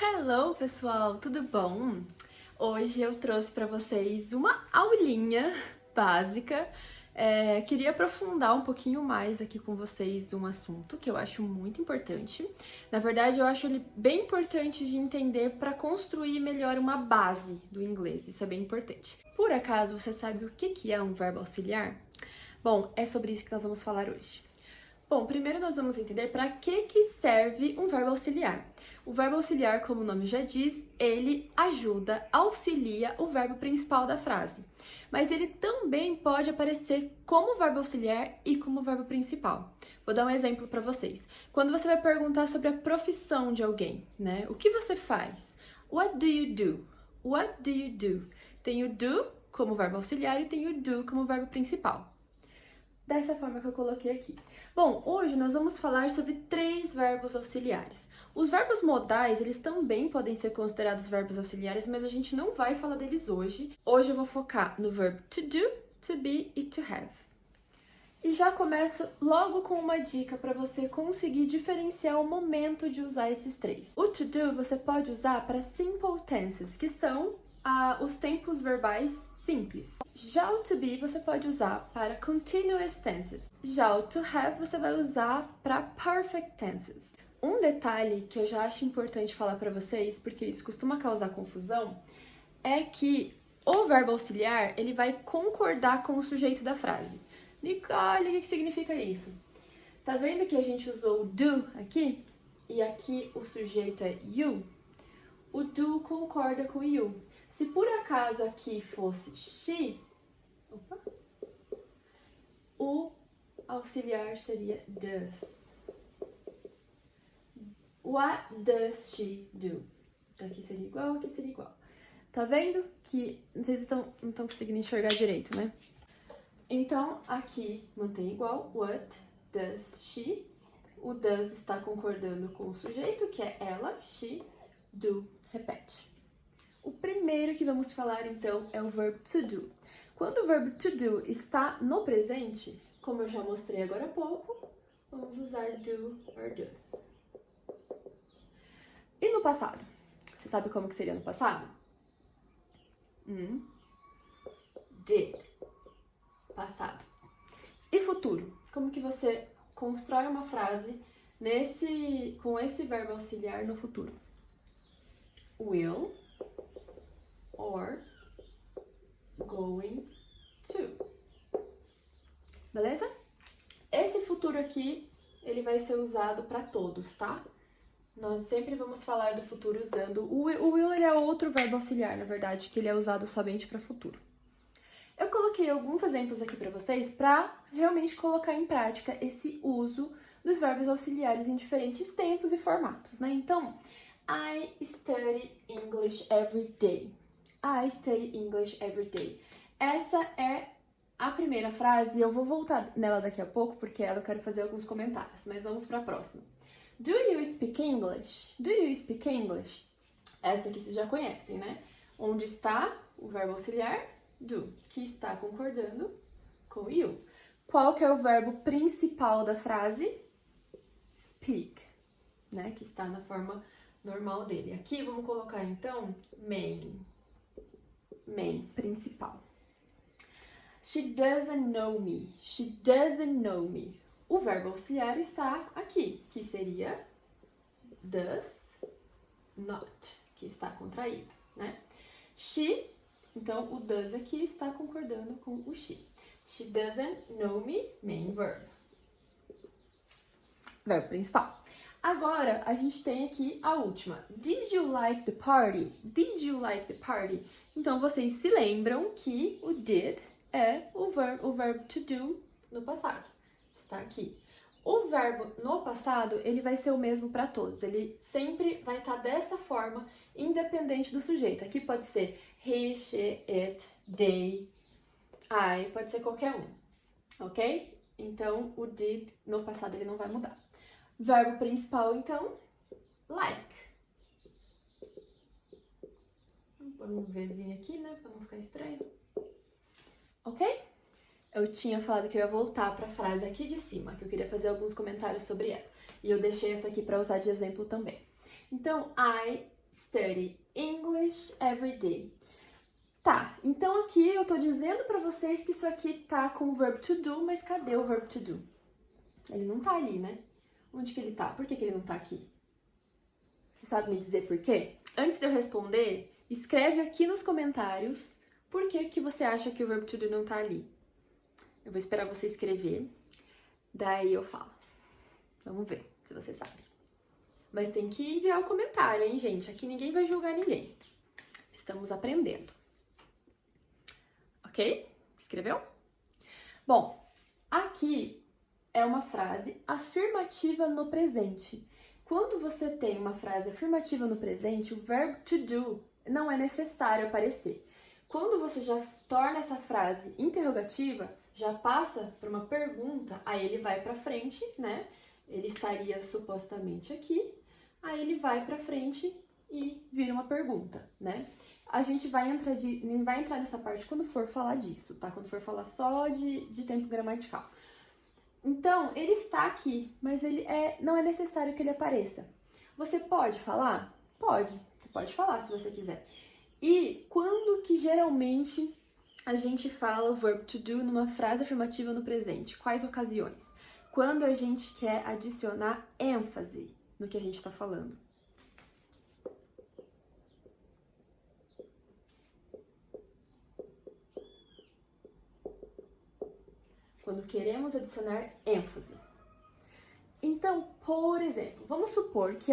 Hello, pessoal, tudo bom? Hoje eu trouxe para vocês uma aulinha básica. Queria aprofundar um pouquinho mais aqui com vocês um assunto que eu acho muito importante. Na verdade, eu acho ele bem importante de entender para construir melhor uma base do inglês. Isso é bem importante. Por acaso, você sabe o que é um verbo auxiliar? Bom, é sobre isso que nós vamos falar hoje. Bom, primeiro nós vamos entender para que serve um verbo auxiliar. O verbo auxiliar, como o nome já diz, ele ajuda, auxilia o verbo principal da frase. Mas ele também pode aparecer como verbo auxiliar e como verbo principal. Vou dar um exemplo para vocês. Quando você vai perguntar sobre a profissão de alguém, né? O que você faz? What do you do? What do you do? Tem o do como verbo auxiliar e tem o do como verbo principal. Dessa forma que eu coloquei aqui. Bom, hoje nós vamos falar sobre 3 verbos auxiliares. Os verbos modais, eles também podem ser considerados verbos auxiliares, mas a gente não vai falar deles hoje. Hoje eu vou focar no verbo to do, to be e to have. E já começo logo com uma dica para você conseguir diferenciar o momento de usar esses 3. O to do você pode usar para simple tenses, que são os tempos verbais simples. Já o to be você pode usar para continuous tenses. Já o to have você vai usar para perfect tenses. Um detalhe que eu já acho importante falar para vocês, porque isso costuma causar confusão, é que o verbo auxiliar ele vai concordar com o sujeito da frase. Nicole, o que significa isso? Tá vendo que a gente usou o do aqui? E aqui o sujeito é you? O do concorda com o you. Se por acaso aqui fosse she, o auxiliar seria does. What does she do? Aqui seria igual, aqui seria igual. Tá vendo que, não sei se não estão conseguindo enxergar direito, né? Então, aqui mantém igual, what does she? O does está concordando com o sujeito, que é ela, she, do, repete. O primeiro que vamos falar, então, é o verbo to do. Quando o verbo to do está no presente, como eu já mostrei agora há pouco, vamos usar do or does. E no passado? Você sabe como que seria no passado? Did. Passado. E futuro? Como que você constrói uma frase com esse verbo auxiliar no futuro? Will or going to. Beleza? Esse futuro aqui, ele vai ser usado para todos, tá? Nós sempre vamos falar do futuro usando... O will ele é outro verbo auxiliar, na verdade, que ele é usado somente para futuro. Eu coloquei alguns exemplos aqui para vocês para realmente colocar em prática esse uso dos verbos auxiliares em diferentes tempos e formatos, né? Então, I study English every day. I study English every day. Essa é a primeira frase e eu vou voltar nela daqui a pouco porque eu quero fazer alguns comentários, mas vamos para a próxima. Do you speak English? Do you speak English? Essa aqui vocês já conhecem, né? Onde está o verbo auxiliar? Do, que está concordando com you. Qual que é o verbo principal da frase? Speak, né? Que está na forma normal dele. Aqui vamos colocar, então, main. Main, principal. She doesn't know me. She doesn't know me. O verbo auxiliar está aqui, que seria does not, que está contraído, né? She, então o does aqui está concordando com o she. She doesn't know me, main verb. Verbo principal. Agora, a gente tem aqui a última. Did you like the party? Did you like the party? Então, vocês se lembram que o did é o verbo to do no passado. Está aqui. O verbo no passado, ele vai ser o mesmo para todos. Ele sempre vai estar dessa forma, independente do sujeito. Aqui pode ser he, she, it, they, I, pode ser qualquer um, ok? Então, o did no passado ele não vai mudar. Verbo principal, então, like. Vou pôr um Vzinho aqui, né, para não ficar estranho. Ok? Eu tinha falado que eu ia voltar para a frase aqui de cima, que eu queria fazer alguns comentários sobre ela. E eu deixei essa aqui para usar de exemplo também. Então, I study English every day. Tá, então aqui eu tô dizendo pra vocês que isso aqui tá com o verb to do, mas cadê o verb to do? Ele não tá ali, né? Onde que ele tá? Por que que ele não tá aqui? Você sabe me dizer por quê? Antes de eu responder, escreve aqui nos comentários por que que você acha que o verb to do não tá ali. Eu vou esperar você escrever, daí eu falo. Vamos ver se você sabe. Mas tem que enviar o comentário, hein, gente? Aqui ninguém vai julgar ninguém. Estamos aprendendo. Ok? Escreveu? Bom, aqui é uma frase afirmativa no presente. Quando você tem uma frase afirmativa no presente, o verbo to do não é necessário aparecer. Quando você já torna essa frase interrogativa, já passa para uma pergunta, aí ele vai para frente, né? Ele estaria supostamente aqui, aí ele vai para frente e vira uma pergunta, né? A gente vai entrar nessa parte quando for falar disso, tá? Quando for falar só de tempo gramatical. Então, ele está aqui, mas não é necessário que ele apareça. Você pode falar? Pode. Você pode falar se você quiser. E quando que geralmente a gente fala o verb to do numa frase afirmativa no presente? Quais ocasiões? Quando a gente quer adicionar ênfase no que a gente está falando. Quando queremos adicionar ênfase. Então, por exemplo, vamos supor que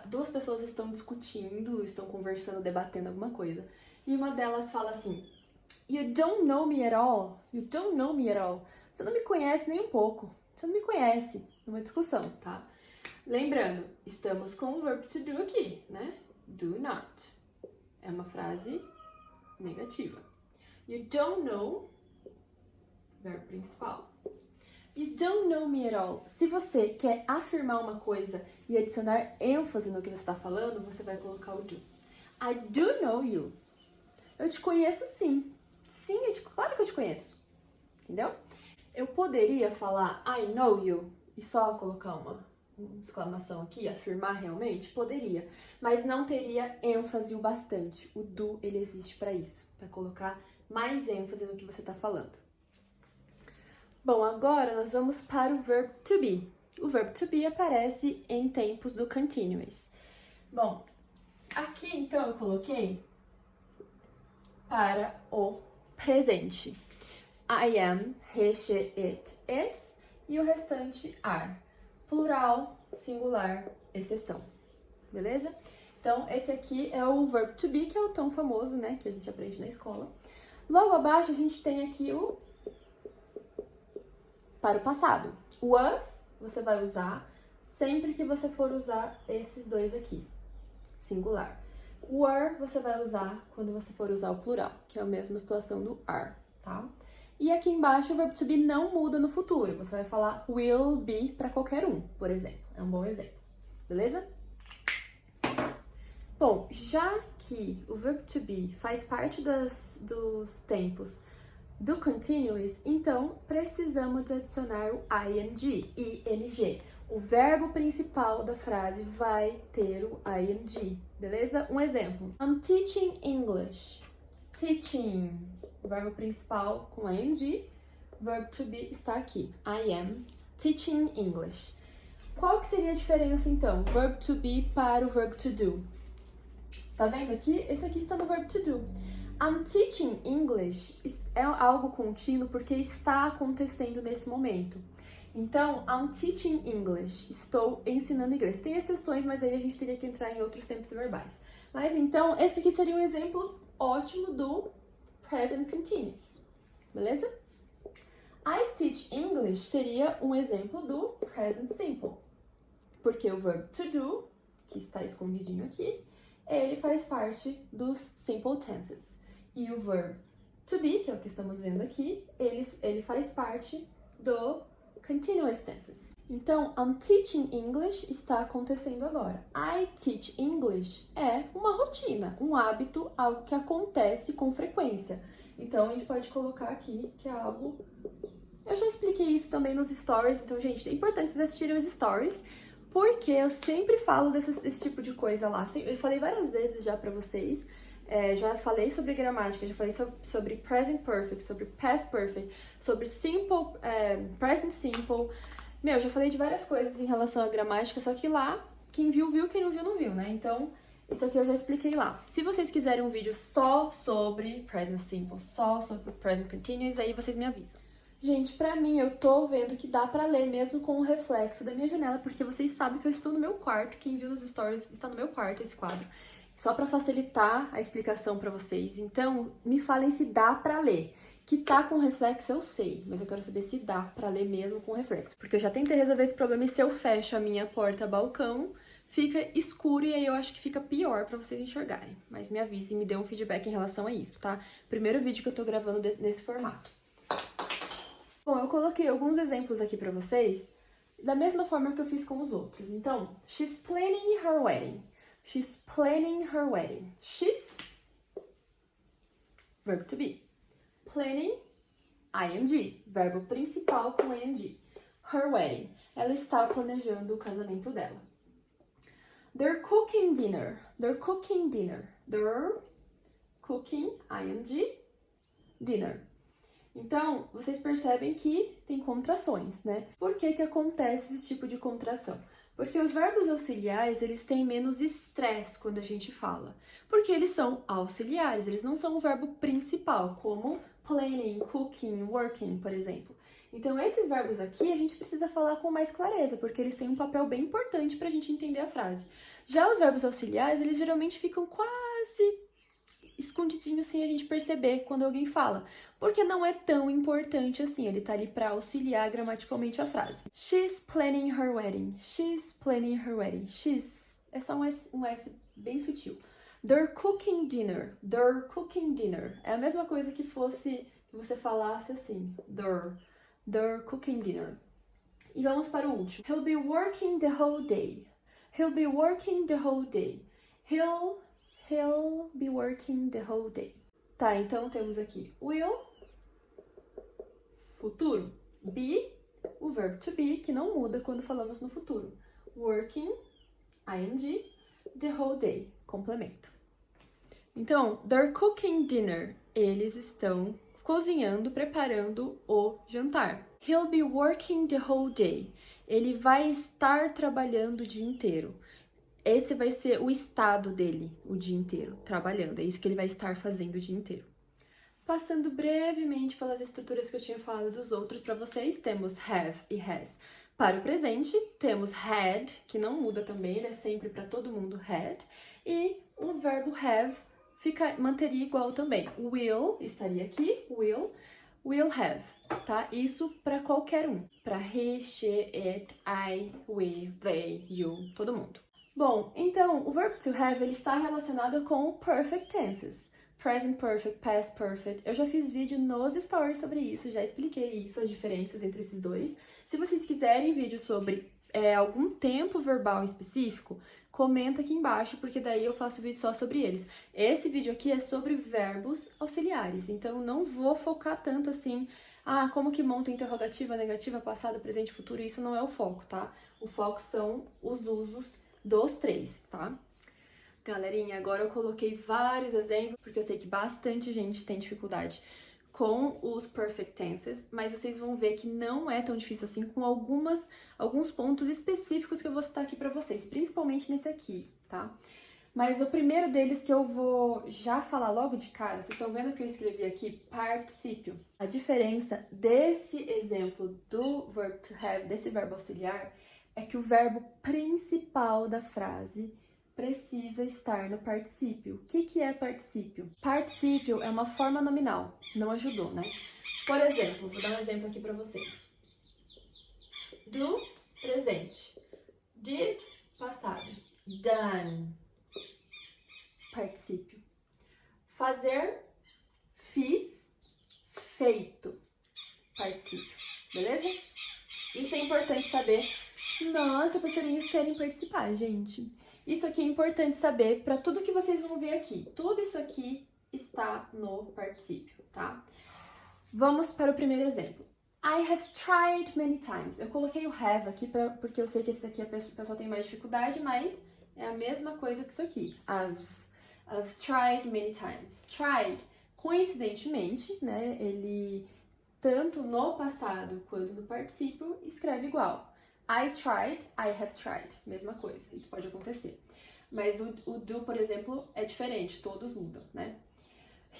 duas pessoas estão discutindo, estão conversando, debatendo alguma coisa, e uma delas fala assim: You don't know me at all. You don't know me at all. Você não me conhece nem um pouco. Você não me conhece. Numa discussão, tá? Lembrando, estamos com o verb to do aqui, né? Do not. É uma frase negativa. You don't know, verbo principal. You don't know me at all. Se você quer afirmar uma coisa e adicionar ênfase no que você está falando, você vai colocar o do. I do know you. Eu te conheço sim. Sim, claro que eu te conheço. Entendeu? Eu poderia falar I know you e só colocar uma exclamação aqui, afirmar realmente? Poderia. Mas não teria ênfase o bastante. O do, ele existe para isso. Para colocar mais ênfase no que você está falando. Bom, agora nós vamos para o verb to be. O verb to be aparece em tempos do continuous. Bom, aqui então eu coloquei para o presente. I am, he, she, it, is e o restante are. Plural, singular, exceção. Beleza? Então, esse aqui é o verb to be, que é o tão famoso, né, que a gente aprende na escola. Logo abaixo a gente tem aqui o para o passado. Was, você vai usar sempre que você for usar esses dois aqui, singular. Were, você vai usar quando você for usar o plural, que é a mesma situação do are, tá? E aqui embaixo o verbo to be não muda no futuro. Você vai falar will be para qualquer um, por exemplo. É um bom exemplo. Beleza? Bom, já que o verbo to be faz parte dos tempos do continuous, então precisamos adicionar o ing. O verbo principal da frase vai ter o ing, beleza? Um exemplo. I'm teaching English. Teaching, verbo principal com ing, verbo to be está aqui. I am teaching English. Qual que seria a diferença então? Verbo to be para o verbo to do. Tá vendo aqui? Esse aqui está no verbo to do. I'm teaching English é algo contínuo porque está acontecendo nesse momento. Então, I'm teaching English. Estou ensinando inglês. Tem exceções, mas aí a gente teria que entrar em outros tempos verbais. Mas então, esse aqui seria um exemplo ótimo do present continuous. Beleza? I teach English seria um exemplo do present simple. Porque o verbo to do, que está escondidinho aqui, ele faz parte dos simple tenses. E o verbo to be, que é o que estamos vendo aqui, ele faz parte do continuous tenses. Então, I'm teaching English está acontecendo agora. I teach English é uma rotina, um hábito, algo que acontece com frequência. Então, a gente pode colocar aqui que é algo... Eu já expliquei isso também nos stories, então, gente, é importante vocês assistirem os stories, porque eu sempre falo desse tipo de coisa lá. Eu falei várias vezes já pra vocês, já falei sobre gramática, já falei sobre present perfect, sobre past perfect, sobre simple, present simple. Meu, já falei de várias coisas em relação à gramática, só que lá, quem viu, viu, quem não viu, não viu, né? Então, isso aqui eu já expliquei lá. Se vocês quiserem um vídeo só sobre present simple, só sobre present continuous, aí vocês me avisam. Gente, pra mim, eu tô vendo que dá pra ler mesmo com o reflexo da minha janela, porque vocês sabem que eu estou no meu quarto. Quem viu nos stories, está no meu quarto esse quadro. Só pra facilitar a explicação pra vocês. Então, me falem se dá pra ler. Que tá com reflexo eu sei, mas eu quero saber se dá pra ler mesmo com reflexo. Porque eu já tentei resolver esse problema e se eu fecho a minha porta-balcão, fica escuro e aí eu acho que fica pior pra vocês enxergarem. Mas me avise e me dê um feedback em relação a isso, tá? Primeiro vídeo que eu tô gravando nesse formato. Bom, eu coloquei alguns exemplos aqui pra vocês, da mesma forma que eu fiz com os outros. Então, she's planning her wedding. She's planning her wedding. She's, verbo to be. Planning, ing, verbo principal com ing. Her wedding, ela está planejando o casamento dela. They're cooking dinner. They're cooking dinner. They're cooking, ing, dinner. Então, vocês percebem que tem contrações, né? Por que que acontece esse tipo de contração? Porque os verbos auxiliares, eles têm menos estresse quando a gente fala. Porque eles são auxiliares, eles não são o verbo principal, como planning, cooking, working, por exemplo. Então, esses verbos aqui, a gente precisa falar com mais clareza, porque eles têm um papel bem importante pra gente entender a frase. Já os verbos auxiliares, eles geralmente ficam quase escondidinho sem a gente perceber quando alguém fala, porque não é tão importante assim, ele tá ali pra auxiliar gramaticalmente a frase. She's planning her wedding. She's planning her wedding. She's é só um S bem sutil. They're cooking dinner. They're cooking dinner. É a mesma coisa que fosse que você falasse assim, they're cooking dinner. E vamos para o último. He'll be working the whole day. He'll be working the whole day. He'll be working the whole day. Tá, então temos aqui will, futuro. Be, o verbo to be, que não muda quando falamos no futuro. Working, ing, the whole day, complemento. Então, they're cooking dinner. Eles estão cozinhando, preparando o jantar. He'll be working the whole day. Ele vai estar trabalhando o dia inteiro. Esse vai ser o estado dele o dia inteiro, trabalhando. É isso que ele vai estar fazendo o dia inteiro. Passando brevemente pelas estruturas que eu tinha falado dos outros para vocês, temos have e has. Para o presente, temos had, que não muda também, ele é sempre para todo mundo had. E o verbo have manteria igual também. Will estaria aqui, will have, tá? Isso para qualquer um. Para he, she, it, I, we, they, you, todo mundo. Bom, então, o verbo to have, ele está relacionado com perfect tenses. Present perfect, past perfect. Eu já fiz vídeo nos stories sobre isso, já expliquei isso, as diferenças entre esses dois. Se vocês quiserem vídeo sobre algum tempo verbal específico, comenta aqui embaixo, porque daí eu faço vídeo só sobre eles. Esse vídeo aqui é sobre verbos auxiliares, então não vou focar tanto assim, como que monta interrogativa, negativa, passado, presente, futuro, isso não é o foco, tá? O foco são os usos dos três, tá? Galerinha, agora eu coloquei vários exemplos, porque eu sei que bastante gente tem dificuldade com os perfect tenses, mas vocês vão ver que não é tão difícil assim com alguns pontos específicos que eu vou citar aqui pra vocês, principalmente nesse aqui, tá? Mas o primeiro deles que eu vou já falar logo de cara, vocês estão vendo que eu escrevi aqui particípio. A diferença desse exemplo do verb to have, desse verbo auxiliar, é que o verbo principal da frase precisa estar no particípio. O que é particípio? Particípio é uma forma nominal. Não ajudou, né? Por exemplo, vou dar um exemplo aqui pra vocês. Do, presente. Did, passado. Done, particípio. Fazer, fiz, feito, particípio. Beleza? Isso é importante saber. Nossa, passarinhos querem participar, gente. Isso aqui é importante saber para tudo que vocês vão ver aqui. Tudo isso aqui está no particípio, tá? Vamos para o primeiro exemplo. I have tried many times. Eu coloquei o have aqui porque eu sei que esse daqui a pessoa tem mais dificuldade, mas é a mesma coisa que isso aqui. I've tried many times. Tried, coincidentemente, né, ele tanto no passado quanto no particípio escreve igual. I tried, I have tried. Mesma coisa, isso pode acontecer. Mas o do, por exemplo, é diferente, todos mudam, né?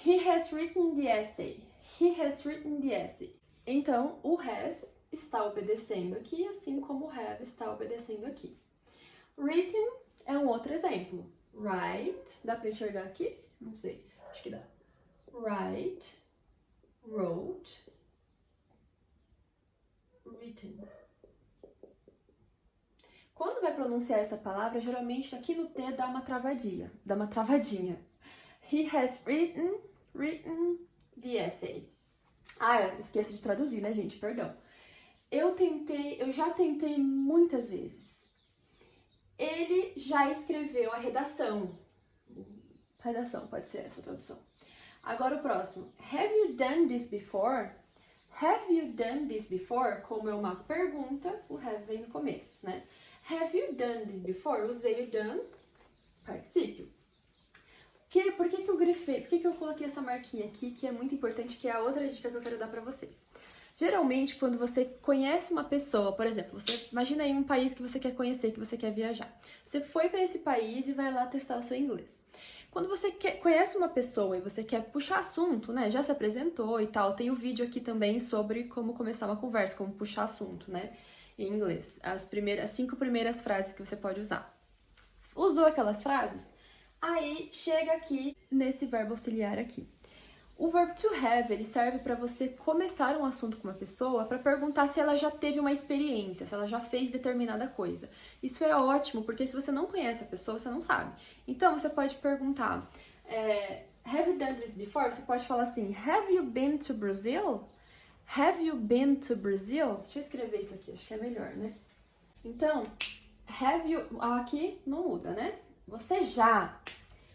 He has written the essay. He has written the essay. Então, o has está obedecendo aqui, assim como o have está obedecendo aqui. Written é um outro exemplo. Write, dá pra enxergar aqui? Não sei, acho que dá. Write, wrote, written. Quando vai pronunciar essa palavra, geralmente aqui no T dá uma travadinha. He has written the essay. Eu esqueço de traduzir, né, gente? Perdão. Eu já tentei muitas vezes. Ele já escreveu a redação. Redação, pode ser essa tradução. Agora o próximo. Have you done this before? Have you done this before? Como é uma pergunta, o have vem no começo, né? Have you done this before? Usei o done, particípio. Por que eu grifei? Por que eu coloquei essa marquinha aqui, que é muito importante, que é a outra dica que eu quero dar pra vocês? Geralmente, quando você conhece uma pessoa, por exemplo, você imagina aí um país que você quer conhecer, que você quer viajar. Você foi para esse país e vai lá testar o seu inglês. Quando você conhece uma pessoa e você quer puxar assunto, né? Já se apresentou e tal, tem o vídeo aqui também sobre como começar uma conversa, como puxar assunto, né? Em inglês. As 5 primeiras frases que você pode usar. Usou aquelas frases? Aí chega aqui nesse verbo auxiliar aqui. O verbo to have, ele serve para você começar um assunto com uma pessoa para perguntar se ela já teve uma experiência, se ela já fez determinada coisa. Isso é ótimo, porque se você não conhece a pessoa, você não sabe. Então, você pode perguntar, have you done this before? Você pode falar assim, have you been to Brazil? Have you been to Brazil? Deixa eu escrever isso aqui, acho que é melhor, né? Então, have you... Aqui não muda, né? Você já.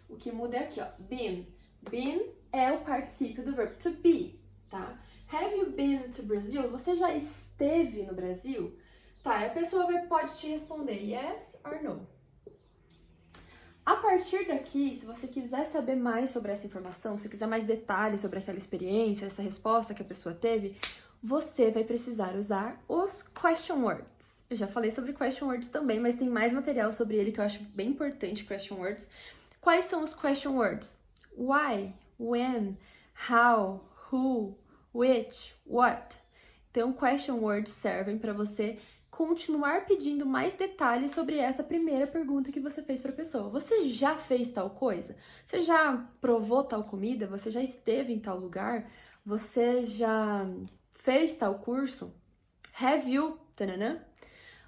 O que muda é aqui, ó. Been. Been é o particípio do verbo to be, tá? Have you been to Brazil? Você já esteve no Brasil? Tá, a pessoa pode te responder yes or no. A partir daqui, se você quiser saber mais sobre essa informação, se quiser mais detalhes sobre aquela experiência, essa resposta que a pessoa teve, você vai precisar usar os question words. Eu já falei sobre question words também, mas tem mais material sobre ele que eu acho bem importante, question words. Quais são os question words? Why, when, how, who, which, what. Então, question words servem para você continuar pedindo mais detalhes sobre essa primeira pergunta que você fez para a pessoa. Você já fez tal coisa? Você já provou tal comida? Você já esteve em tal lugar? Você já fez tal curso? Have you? Tanana.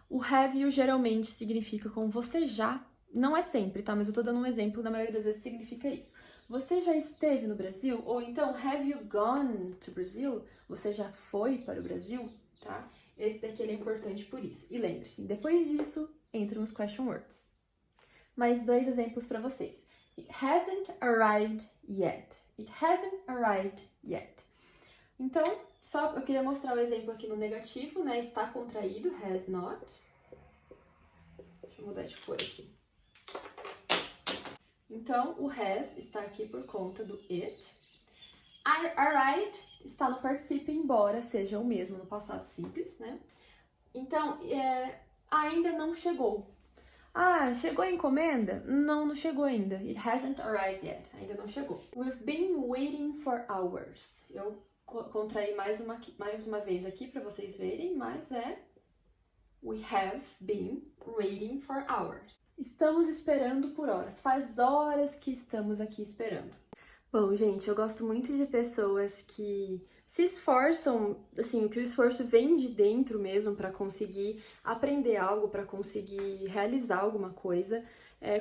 O have you geralmente significa com você já. Não é sempre, tá? Mas eu tô dando um exemplo, na maioria das vezes significa isso. Você já esteve no Brasil? Ou então, have you gone to Brazil? Você já foi para o Brasil? Tá? Esse daqui ele é importante por isso. E lembre-se, depois disso, entram os question words. Mais 2 exemplos para vocês. It hasn't arrived yet. It hasn't arrived yet. Então, eu queria mostrar o exemplo aqui no negativo, né? Está contraído, has not. Deixa eu mudar de cor aqui. Então, o has está aqui por conta do it. Arrived está no particípio, embora seja o mesmo no passado simples, né? Então, ainda não chegou. Chegou a encomenda? Não, não chegou ainda. It hasn't arrived yet. Ainda não chegou. We've been waiting for hours. Eu contraí mais uma vez aqui para vocês verem, mas we have been waiting for hours. Estamos esperando por horas. Faz horas que estamos aqui esperando. Bom, gente, eu gosto muito de pessoas que se esforçam, assim, que o esforço vem de dentro mesmo para conseguir aprender algo, para conseguir realizar alguma coisa.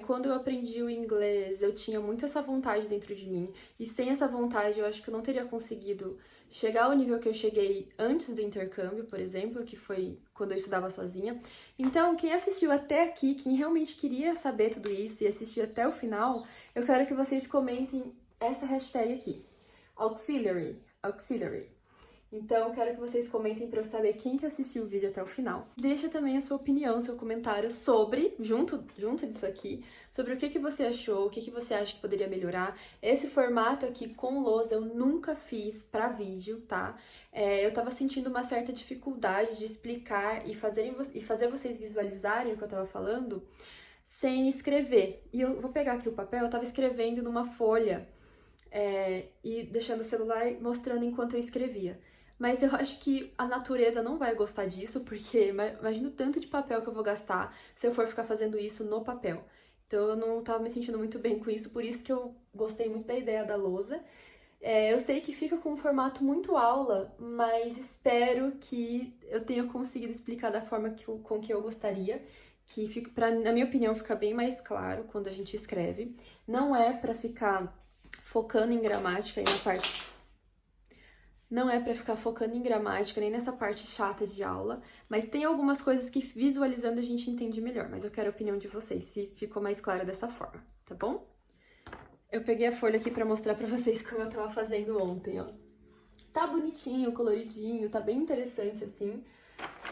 Quando eu aprendi o inglês, eu tinha muito essa vontade dentro de mim, e sem essa vontade eu acho que eu não teria conseguido chegar ao nível que eu cheguei antes do intercâmbio, por exemplo, que foi quando eu estudava sozinha. Então, quem assistiu até aqui, quem realmente queria saber tudo isso e assistiu até o final, eu quero que vocês comentem essa hashtag aqui, auxiliary, auxiliary. Então, quero que vocês comentem para eu saber quem que assistiu o vídeo até o final. Deixa também a sua opinião, seu comentário sobre, junto disso aqui, sobre o que você achou, o que você acha que poderia melhorar. Esse formato aqui com lousa eu nunca fiz para vídeo, tá? Eu tava sentindo uma certa dificuldade de explicar e fazer vocês visualizarem o que eu tava falando sem escrever. E eu vou pegar aqui o papel, eu tava escrevendo numa folha e deixando o celular mostrando enquanto eu escrevia. Mas eu acho que a natureza não vai gostar disso, porque imagina o tanto de papel que eu vou gastar se eu for ficar fazendo isso no papel. Então eu não tava me sentindo muito bem com isso, por isso que eu gostei muito da ideia da lousa. Eu sei que fica com um formato muito aula, mas espero que eu tenha conseguido explicar da forma com que eu gostaria, que fica, na minha opinião, fica bem mais claro quando a gente escreve. Não é pra ficar focando em gramática e na parte... Não é pra ficar focando em gramática, nem nessa parte chata de aula, mas tem algumas coisas que visualizando a gente entende melhor, mas eu quero a opinião de vocês, se ficou mais clara dessa forma, tá bom? Eu peguei a folha aqui pra mostrar pra vocês como eu tava fazendo ontem, ó. Tá bonitinho, coloridinho, tá bem interessante, assim.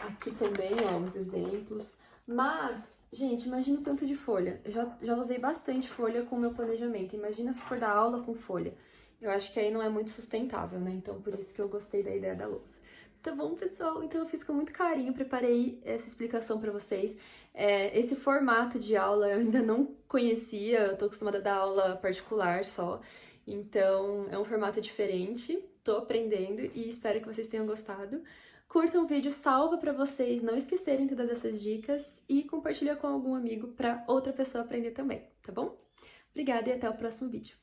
Aqui também, ó, os exemplos. Mas, gente, imagina o tanto de folha. Eu já usei bastante folha com o meu planejamento. Imagina se for dar aula com folha. Eu acho que aí não é muito sustentável, né? Então, por isso que eu gostei da ideia da lousa. Tá bom, pessoal? Então, eu fiz com muito carinho, preparei essa explicação pra vocês. Esse formato de aula eu ainda não conhecia, eu tô acostumada a dar aula particular só. Então, é um formato diferente, tô aprendendo e espero que vocês tenham gostado. Curtam o vídeo, salva pra vocês não esquecerem todas essas dicas e compartilha com algum amigo pra outra pessoa aprender também, tá bom? Obrigada e até o próximo vídeo.